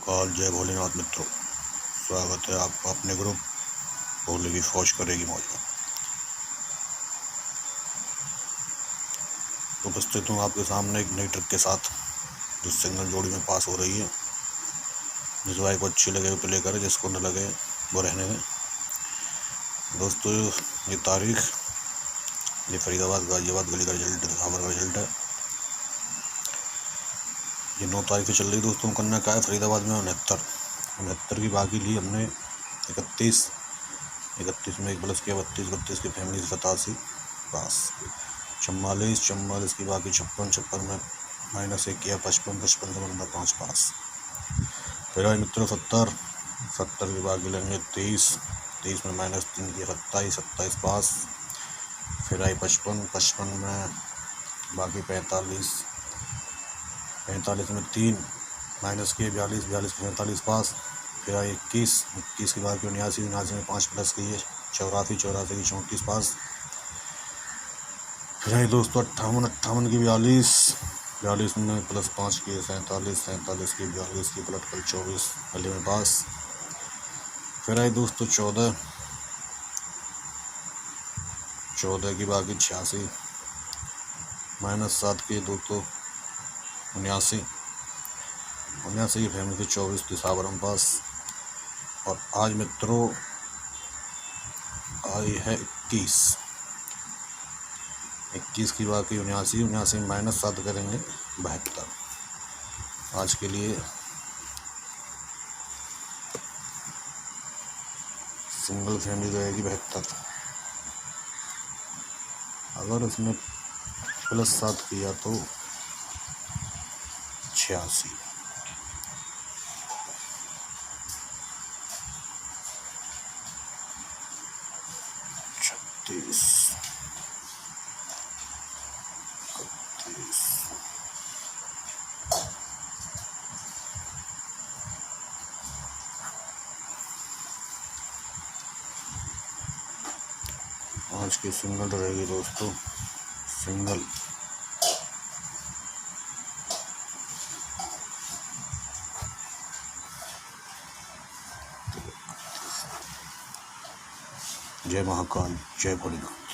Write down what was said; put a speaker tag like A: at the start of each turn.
A: महाकाल। जय भोलेनाथ मित्रों, स्वागत है आपका अपने ग्रुप भोले की फौज करेगी मौज में। उपस्थित हूँ आपके सामने एक नई ट्रिक के साथ जो सिंगल जोड़ी में पास हो रही है। जिस भाई को अच्छी लगे वो प्ले करे, जिसको न लगे वो रहने दें। दोस्तों, ये तारीख, ये फरीदाबाद गाजियाबाद गली का रिजल्ट, खबर का रिजल्ट है। ये 9 तारीख से चल रही। दोस्तों, करना क्या है, फरीदाबाद में 69 की बाकी ली हमने 31 में 1 प्लस किया 32 की फैमिली से 87 पास। 44 की बाकी 56 में -1 किया 55 से बंदा 5 पास। फिर आए मित्रों 70 की बाकी लेंगे 23 में -3 किया 27 पास। फिर आई 55 में बाकी 45 में 3 माइनस किए 42 में 45 पास। फिर आई 21 की बाकी 79 में 5 प्लस किए 84 की 34 पास। फिर आई दोस्तों 58 की 42 में +5 किए 47 की 42 की पलट कर 24 गले में पास। फिर आई दोस्तों 14 की बाकी 86 -7 की दोस्तों 79 की फैमिली से 24 साबरम पास। और आज मित्रों आई है 21 की बाकी 79 में -7 करेंगे 72। आज के लिए सिंगल फैमिली रहेगी 72। अगर उसमें +7 किया तो 86। 36 31। आज की सिंगल रहेगी दोस्तों, सिंगल जय महाकाल, जय भोलेनाथ।